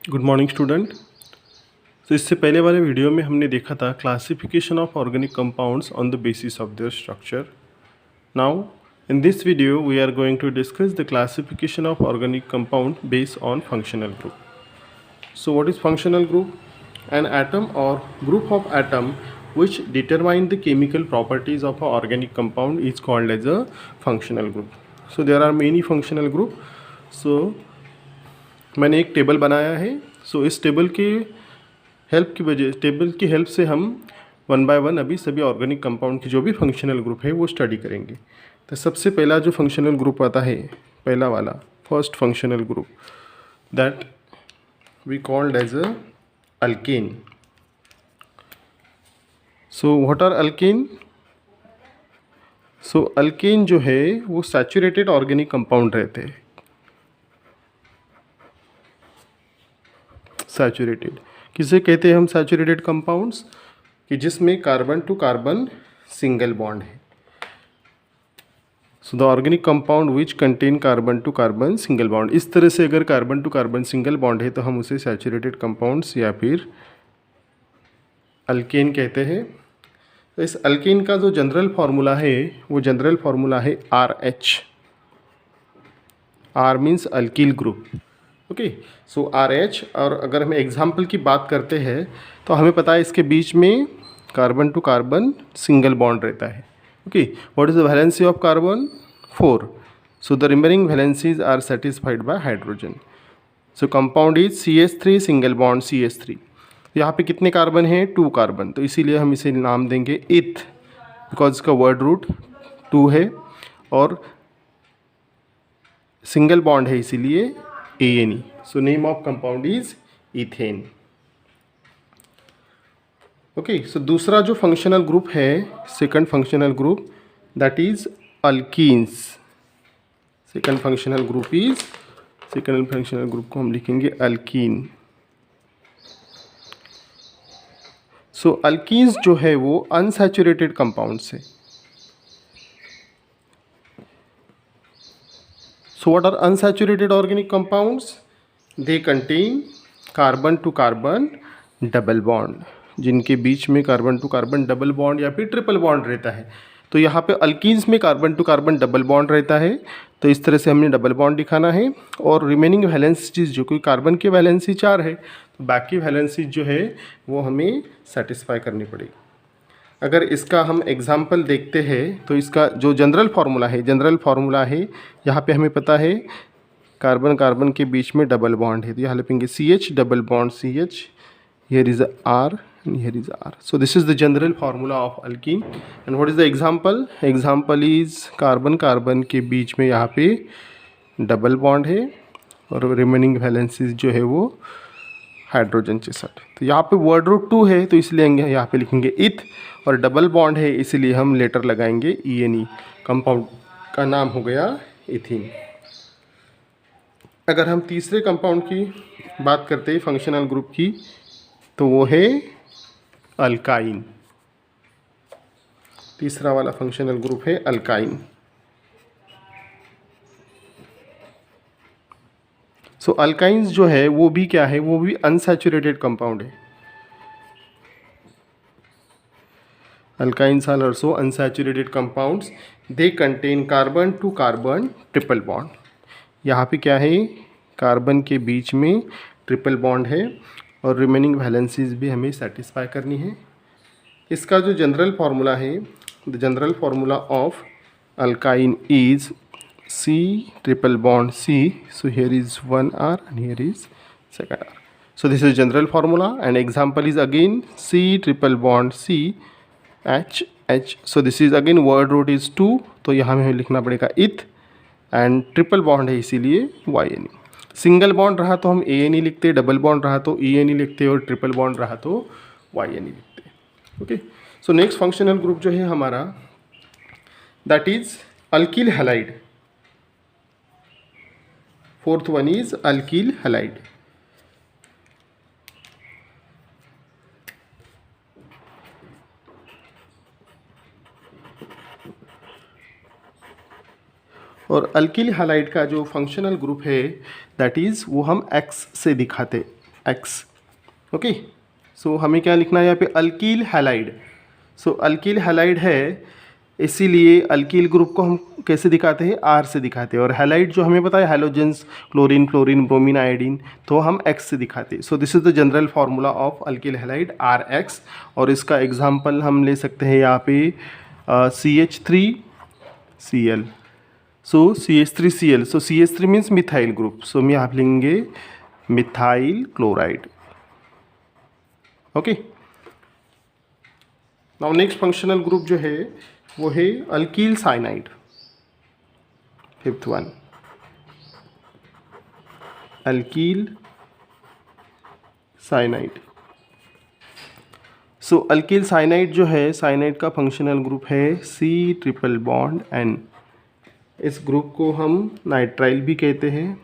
Good morning student. तो इससे पहले वाले वीडियो में हमने देखा था classification of organic compounds on the basis of their structure. Now in this video we are going to discuss the classification of organic compound based on functional group. So what is functional group? An atom or group of atom which determine the chemical properties of an organic compound is called as a functional group. So there are many functional group. So मैंने एक table बनाया है। सो इस table की help से हम one by one अभी सभी ऑर्गेनिक कंपाउंड की जो भी फंक्शनल ग्रुप है वो स्टडी करेंगे। तो सबसे पहला जो फंक्शनल ग्रुप आता है, पहला वाला first functional group, that we called as a alkane. So what are alkane? So alkane जो है वो सैचुरेटेड ऑर्गेनिक कंपाउंड रहते हैं। सैचुरेटेड किसे कहते हैं हम? सैचुरेटेड कंपाउंड्स कि जिसमें carbon to carbon single bond है। So the organic compound which contain carbon to carbon single bond. इस तरह से अगर carbon to carbon single bond है तो हम उसे सैचुरेटेड कंपाउंड्स या फिर अल्केन कहते हैं। तो इस अल्केन का जो जनरल फार्मूला है वो जनरल फार्मूला है RH। R means alkyl group. Okay, so RH। और अगर हम एग्जाम्पल की बात करते हैं तो हमें पता है इसके बीच में carbon to carbon single bond रहता है। Okay, what is the valency of carbon? 4। So the remaining valencies are satisfied by hydrogen. So compound is CH3 single bond CH3। यहाँ पे कितने कार्बन हैं? 2 कार्बन। तो इसीलिए हम इसे नाम देंगे इथ, बिकॉज इसका वर्ड रूट 2 है और सिंगल बॉन्ड है इसीलिए ANE। So name of compound is ethane. Okay, so दूसरा जो फंक्शनल ग्रुप है, second functional group, that is alkenes. Second functional group को हम लिखेंगे अल्कीन। सो अल्कीन्स जो है वो अनसैचुरेटेड कंपाउंड्स है। So what are unsaturated organic compounds? They contain carbon to carbon double bond, जिनके बीच में carbon to carbon double bond या फिर ट्रिपल बॉन्ड रहता है। तो यहाँ पे अल्कीन्स में carbon to carbon double bond रहता है, तो इस तरह से हमने डबल बॉन्ड दिखाना है। और रिमेनिंग वैलेंसीज जो कि कार्बन की वैलेंसी 4 है, तो बाकी वैलेंसीज जो है वो हमें सेटिस्फाई करनी पड़ेगी। अगर इसका हम एग्जाम्पल देखते हैं तो इसका जो जनरल फार्मूला है यहाँ पे हमें पता है कार्बन कार्बन के बीच में डबल बॉन्ड है, तो यहाँ लिखेंगे CH double bond CH, here is R and here is R। So this is the general formula of alkyne. And what is the example? Example is carbon carbon के बीच में यहाँ पे डबल बॉन्ड है और रिमेनिंग वैलेंसीज जो है वो hydrogen के साथ। तो यहाँ पे वर्ड रूट 2 है तो इसलिए यहाँ पे लिखेंगे इथ, और डबल बॉन्ड है इसीलिए हम लेटर लगाएंगे ENE। कंपाउंड का नाम हो गया इथीन। अगर हम तीसरे कंपाउंड की बात करते हैं फंक्शनल ग्रुप की, तो वो है अल्काइन। तीसरा वाला फंक्शनल ग्रुप है अल्काइन। सो अल्काइंस जो है वो भी क्या है? वो भी अनसैचुरेटेड कंपाउंड है। Alkynes are also unsaturated compounds. They contain carbon to carbon triple bond. यहाँ पे क्या है? कार्बन के बीच में ट्रिपल बॉन्ड है और रिमेनिंग वैलेंसीज भी हमें सेटिस्फाई करनी है। इसका जो जनरल फार्मूला है, the general formula of alkyne is C triple bond C. So here is 1R and here is second R. So this is general formula and example is again C triple bond C H H. So this is again word root is 2, तो यहाँ हमें लिखना पड़ेगा इथ, and triple bond है इसीलिए YNE। Single bond रहा तो हम ANE लिखते, डबल बॉन्ड रहा तो ENE लिखते और ट्रिपल बॉन्ड रहा तो YNE लिखते। Okay, so next functional group जो है हमारा, that is alkyl halide. Fourth one is alkyl halide. और अल्किल हैलाइड का जो फंक्शनल ग्रुप है दैट इज़ वो हम X से दिखाते। एक्स। ओके, सो हमें क्या लिखना है यहाँ पे, अल्कील हैलाइड। सो अल्कील हैलाइड है, इसीलिए अल्कील ग्रुप को हम कैसे दिखाते हैं, आर से दिखाते हैं, और हैलाइड जो हमें पता है halogens, chlorine, fluorine, bromine, iodine, तो हम एक्स से दिखाते हैं। So this is the general formula of alkyl halide R X. और इसका एग्जांपल हम ले सकते हैं यहाँ पे CH3Cl। So CH3Cl, so CH3 means methyl group, so हम यहाँ लेंगे methyl chloride. Okay, now next functional group जो है वो है alkyl cyanide, fifth one, alkyl cyanide. So alkyl cyanide जो है, साइनाइड का फंक्शनल ग्रुप है C∧N। इस ग्रुप को हम नाइट्राइल भी कहते हैं।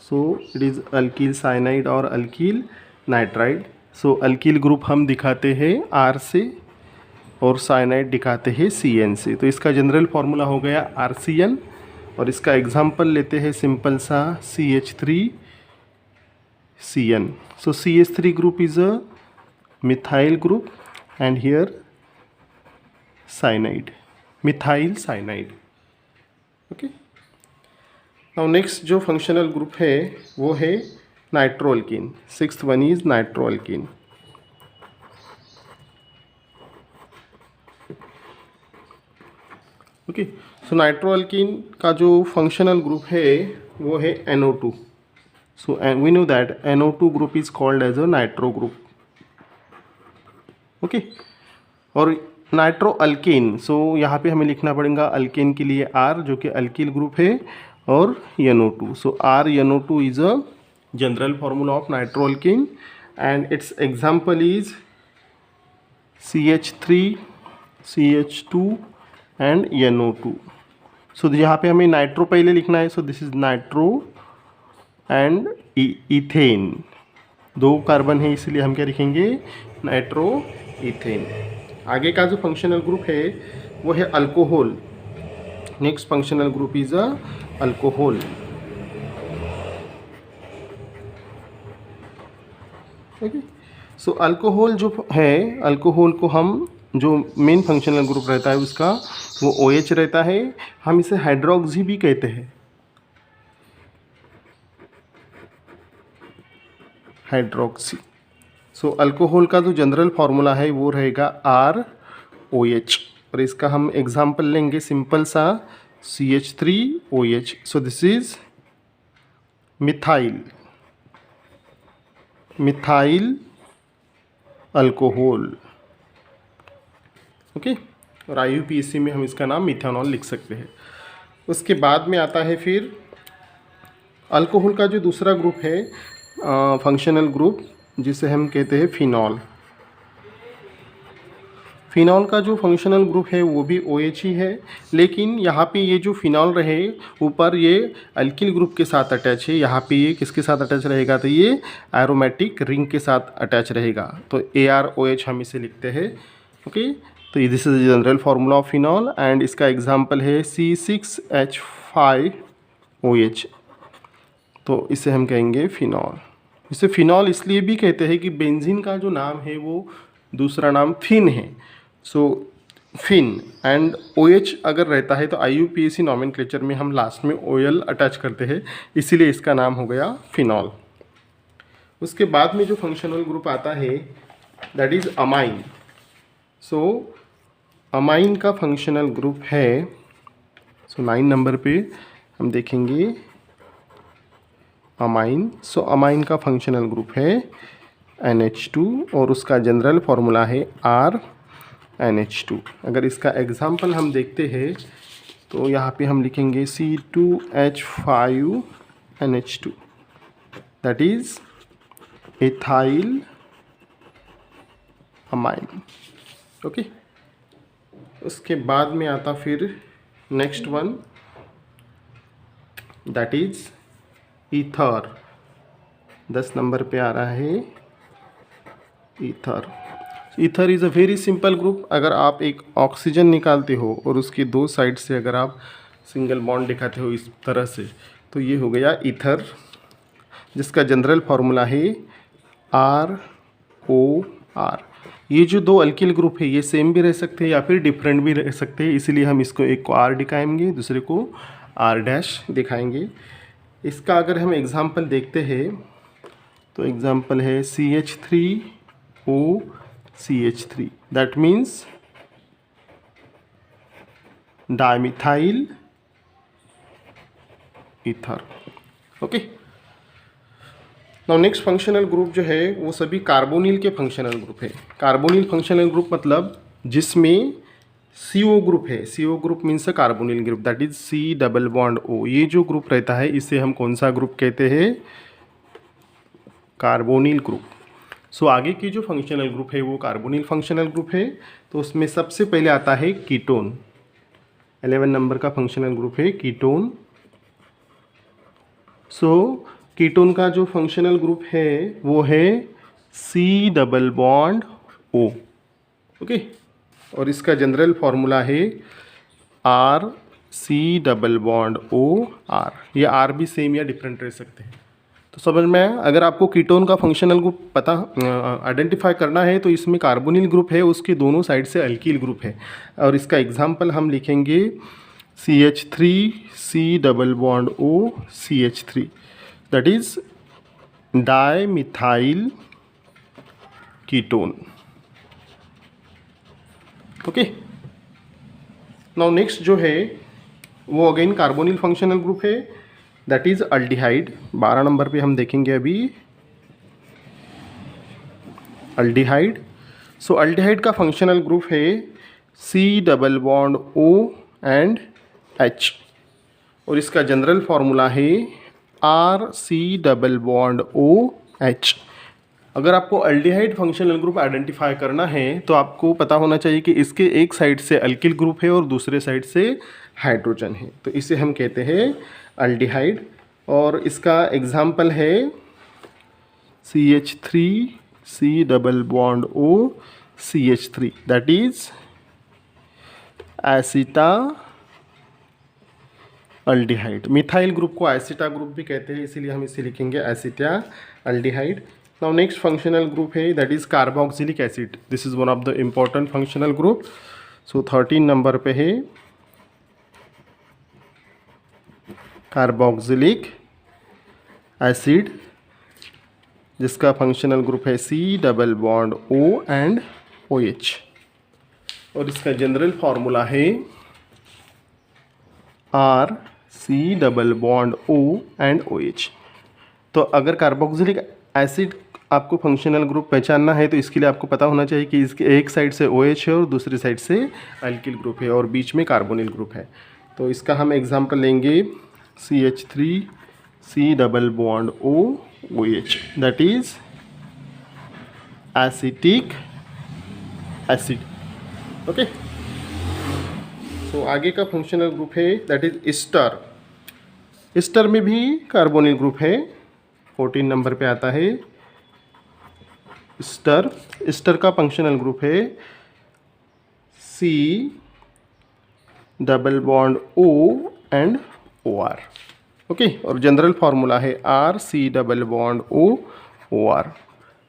So it is alkyl cyanide और अल्कील नाइट्राइड। सो अल्कील ग्रुप हम दिखाते हैं R से और साइनाइड दिखाते हैं CN से। तो इसका जनरल फार्मूला हो गया RCN, और इसका एग्जांपल लेते हैं सिंपल सा CH3Cn। So CH3 group is a methyl group and here cyanide, methyl cyanide. Okay, now next जो फंक्शनल ग्रुप है वो है nitroalkene. Sixth one is nitroalkene. Okay, so nitroalkene का जो फंक्शनल ग्रुप है वो है NO2। So we know that NO2 group is called as a nitro group. Okay, और नाइट्रो अल्केन, सो यहाँ पे हमें लिखना पड़ेगा अल्केन के लिए R, जो कि अल्कील ग्रुप है, और NO2। So RNO2 is a general formula of nitro alkane and it's example is CH3, CH2 and NO2। सो यहाँ पे हमें नाइट्रो पहले लिखना है, सो this is nitro and ethane, दो कार्बन है इसलिए हम क्या लिखेंगे, नाइट्रो इथेन। आगे का जो फंक्शनल ग्रुप है वो है alcohol. Next functional group is a alcohol. Okay, so alcohol जो है, अल्कोहल को हम जो मेन फंक्शनल ग्रुप रहता है उसका वो OH रहता है। हम इसे हाइड्रोक्सी भी कहते हैं, हाइड्रोक्सी। सो अल्कोहल का जो जनरल फार्मूला है वो रहेगा ROH, और इसका हम एग्जांपल लेंगे सिंपल सा CH3OH। So this is methyl, methyl alcohol. Okay, और IUPAC में हम इसका नाम मिथानॉल लिख सकते हैं। उसके बाद में आता है फिर अल्कोहल का जो दूसरा ग्रुप है, फंक्शनल ग्रुप, जिसे हम कहते हैं फिनॉल। फिनॉल का जो फंक्शनल ग्रुप है वो भी OH ही है, लेकिन यहाँ पे ये जो फिनॉल रहे ऊपर ये अल्किल ग्रुप के साथ अटैच है। यहाँ पे ये किसके साथ अटैच रहेगा, तो ये एरोमेटिक रिंग के साथ अटैच रहेगा, तो AROH हम इसे लिखते हैं। ओके, तो this is general formula of phenol and इसका एग्जांपल है C6H5OH, तो इसे हम कहेंगे फिनॉल। इसे फिनॉल इसलिए भी कहते हैं कि बेंजीन का जो नाम है वो दूसरा नाम फिन है। सो फिन एंड OH अगर रहता है तो IUPAC नॉमेनक्लेचर में हम लास्ट में OL अटैच करते हैं, इसीलिए इसका नाम हो गया फिनॉल। उसके बाद में जो फंक्शनल ग्रुप आता है that is amine. So amine का फंक्शनल ग्रुप है, सो 9 नंबर पे हम देखेंगे अमाइन। सो अमाइन का फंक्शनल ग्रुप है NH2 और उसका जनरल फार्मूला है RNH2। अगर इसका एग्जांपल हम देखते हैं तो यहाँ पे हम लिखेंगे C2H5NH2, that is ethyl amine. Okay, उसके बाद में आता फिर next one that is ether. 10 number पे आ रहा है ether. Ether is a very simple group. अगर आप एक ऑक्सीजन निकालते हो और उसकी दो साइड से अगर आप सिंगल बॉन्ड दिखाते हो इस तरह से, तो ये हो गया ईथर। जिसका जनरल फार्मूला है ROR। ये जो दो अल्किल ग्रुप है ये सेम भी रह सकते हैं या फिर डिफरेंट भी रह सकते हैं, इसीलिए हम इसको एक को R दिखाएंगे, दूसरे को R' दिखाएंगे। इसका अगर हम एग्जांपल देखते हैं तो एग्जांपल है CH3OCH3, that means dimethyl ether. Okay, now next functional group जो है वो सभी कार्बोनिल के फंक्शनल ग्रुप है। कार्बोनिल फंक्शनल ग्रुप मतलब जिसमें CO ग्रुप है। CO group means a carbonyl group, that is C+O। ये जो ग्रुप रहता है इसे हम कौन सा ग्रुप कहते हैं? Carbonyl group. सो आगे की जो फंक्शनल ग्रुप है वो कार्बोनिल फंक्शनल ग्रुप है। तो उसमें सबसे पहले आता है कीटोन। 11 नंबर का फंक्शनल ग्रुप है कीटोन। सो कीटोन का जो फंक्शनल ग्रुप है वो है C+O। ओके, और इसका जनरल फार्मूला है RC+OR। ये R भी सेम या डिफरेंट रह सकते हैं। तो समझ में आया? अगर आपको कीटोन का फंक्शनल ग्रुप पता आइडेंटिफाई करना है तो इसमें कार्बोनिल ग्रुप है, उसके दोनों साइड से अल्कील ग्रुप है। और इसका एग्जांपल हम लिखेंगे CH3C+OCH3, that is dimethyl ketone. Okay, now next जो है वो अगेन कार्बोनिल फंक्शनल ग्रुप है, दैट इज अल्डिहाइड। 12 नंबर पे हम देखेंगे अभी अल्डिहाइड। सो अल्डिहाइड का फंक्शनल ग्रुप है C+O एंड H, और इसका जनरल फार्मूला है RC+OH। अगर आपको अल्डिहाइड फंक्शनल ग्रुप आइडेंटिफाई करना है तो आपको पता होना चाहिए कि इसके एक साइड से अल्किल ग्रुप है और दूसरे साइड से हाइड्रोजन है, तो इसे हम कहते हैं अल्डिहाइड। और इसका एग्जाम्पल है CH3C+OCH3, that is acetaldehyde. Methyl group को एसिटा ग्रुप भी कहते हैं, इसीलिए हम इसे लिखेंगे acetaldehyde. Now next functional group है that is carboxylic acid. This is one of the important functional group. So 13 number पे है कार्बोक्सिलिक एसिड, जिसका फंक्शनल ग्रुप है C+O एंड OH, और इसका जनरल फार्मूला है RC+O एंड OH। तो अगर कार्बोक्सिलिक एसिड आपको फंक्शनल ग्रुप पहचानना है तो इसके लिए आपको पता होना चाहिए कि इसके एक साइड से OH है और दूसरी साइड से अल्किल ग्रुप है और बीच में कार्बोनिल ग्रुप है। तो इसका हम एग्जांपल लेंगे CH3C+OOH, that is acetic acid. Okay, तो आगे का फंक्शनल ग्रुप है दैट इज ईस्टर। ईस्टर में भी कार्बोनिल ग्रुप है, 14 नंबर पे आता है ईस्टर। ईस्टर का फंक्शनल ग्रुप है C+O एंड OR। ओके, और जनरल फार्मूला है RC+OOR।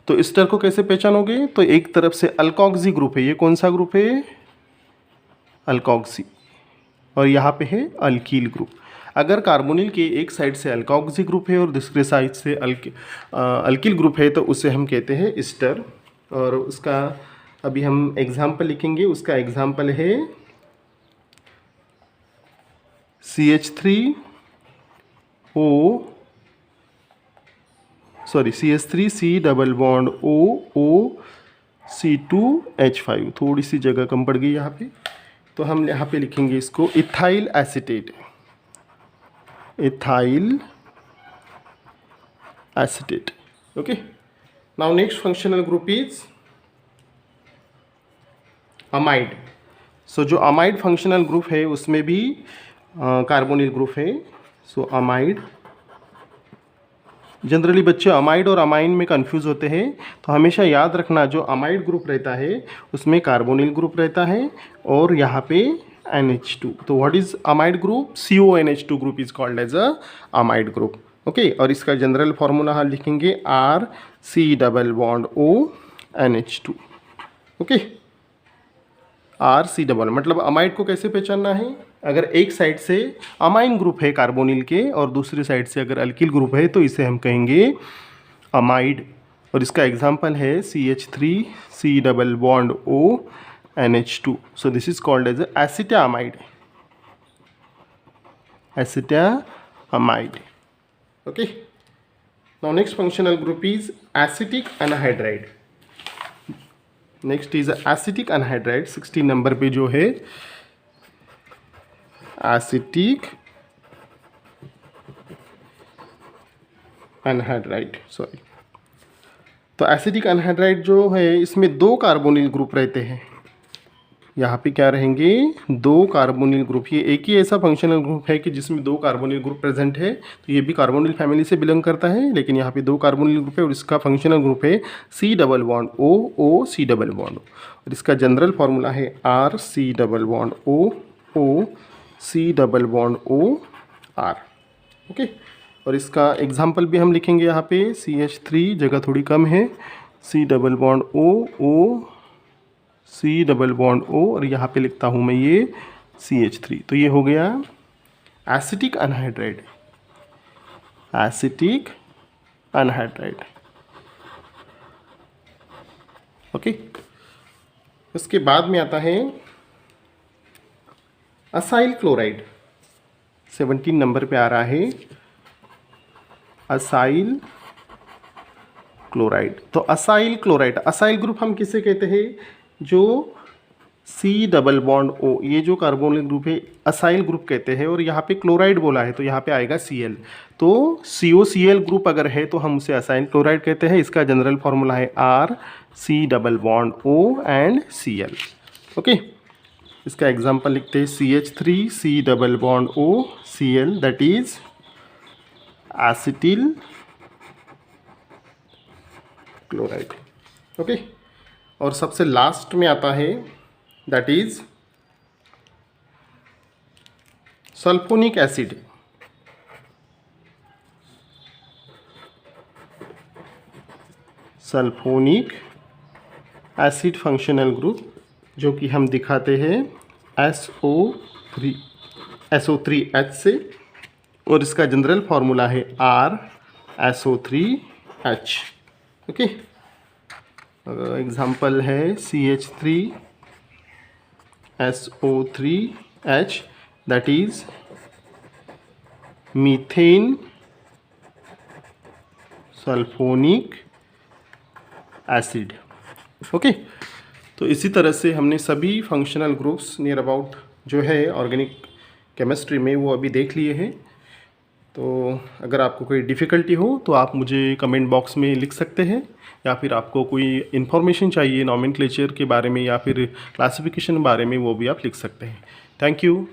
तो ईस्टर को कैसे पहचानोगे? तो एक तरफ से अल्कोक्सी ग्रुप है, ये कौन सा ग्रुप है? अल्कोक्सी, और यहाँ पे है अल्कील ग्रुप। अगर कार्बोनिल के एक साइड से अल्कोक्सी ग्रुप है और दूसरे साइड से अल्किल ग्रुप है तो उसे हम कहते हैं ईस्टर। और उसका अभी हम एग्जाम्पल लिखेंगे। उसका एग्जाम्पल है CH3C+OOC2H5। थोड़ी सी जगह कम पड़ गई यहाँ पे, तो हम यहाँ पे लिखेंगे इसको ethyl acetate. Ethyl acetate. Okay, now next functional group is amide. So जो अमाइड फंक्शनल ग्रुप है उसमें भी कार्बोनिल ग्रुप है। सो अमाइड, जनरली बच्चे अमाइड और अमाइन में कंफ्यूज होते हैं, तो हमेशा याद रखना जो अमाइड ग्रुप रहता है उसमें कार्बोनिल ग्रुप रहता है और यहाँ पे NH2। तो what is amide group? CONH2 group is called as a amide group. Okay. और इसका जनरल फार्मूला हम लिखेंगे RC⋅O ओके। RC⋅, मतलब अमाइड को कैसे पहचानना है, अगर एक साइड से अमाइन ग्रुप है कार्बोनिल के और दूसरी साइड से अगर अल्किल ग्रुप है तो इसे हम कहेंगे अमाइड। और इसका एग्जाम्पल है CH3C⋅O so this is called as acetamide. Okay. Now next functional group is acetic anhydride. Next is acetic anhydride 16 number पे जो है acetic anhydride सॉरी। तो एसिटिक अनहाइड्राइड जो है इसमें 2 कार्बोनिल ग्रुप रहते हैं। यहाँ पे क्या रहेंगे, 2 कार्बोनिल ग्रुप। ये एक ही ऐसा फंक्शनल ग्रुप है कि जिसमें 2 कार्बोनिल ग्रुप प्रेजेंट है, तो ये भी कार्बोनिल फैमिली से बिलोंग करता है, लेकिन यहाँ पे 2 कार्बोनिल ग्रुप है और इसका फंक्शनल ग्रुप है C⋅O C⋅O। और इसका जनरल फार्मूला है RC⋅O C⋅O ओके। और इसका एग्जाम्पल भी हम लिखेंगे यहाँ पे CH3, जगह थोड़ी कम है, C⋅O C⋅O और यहाँ पे लिखता हूँ मैं ये CH3। तो ये हो गया acetic anhydride, acetic anhydride okay. उसके बाद में आता है असाइल क्लोराइड, 17 नंबर पे आ रहा है असाइल क्लोराइड। तो असाइल क्लोराइड, असाइल ग्रुप हम किसे कहते हैं, जो C⋅O, ये जो कार्बोनिल ग्रुप है असाइल ग्रुप कहते हैं। और यहाँ पे क्लोराइड बोला है तो यहाँ पे आएगा Cl, तो COCl ग्रुप अगर है तो हम उसे असाइल क्लोराइड कहते हैं। इसका जनरल फार्मूला है RC⋅O एंड Cl ओके। इसका एग्जांपल लिखते हैं CH3C⋅O Cl, that is acetyl chloride okay. और सबसे लास्ट में आता है that is sulphonic acid. Sulphonic acid functional group जो कि हम दिखाते हैं SO3H से, और इसका जनरल फार्मूला है RSO3H ओके। एग्जाम्पल है CH3SO3H, that is methane sulphonic acid okay. तो इसी तरह से हमने सभी फंक्शनल ग्रुप्स नियर अबाउट जो है ऑर्गेनिक केमिस्ट्री में वो अभी देख लिए हैं। तो अगर आपको कोई डिफ़िकल्टी हो तो आप मुझे कमेंट बॉक्स में लिख सकते हैं, या फिर आपको कोई इन्फॉर्मेशन चाहिए नॉमेनक्लेचर के बारे में या फिर क्लासिफिकेशन बारे में, वो भी आप लिख सकते हैं। Thank you.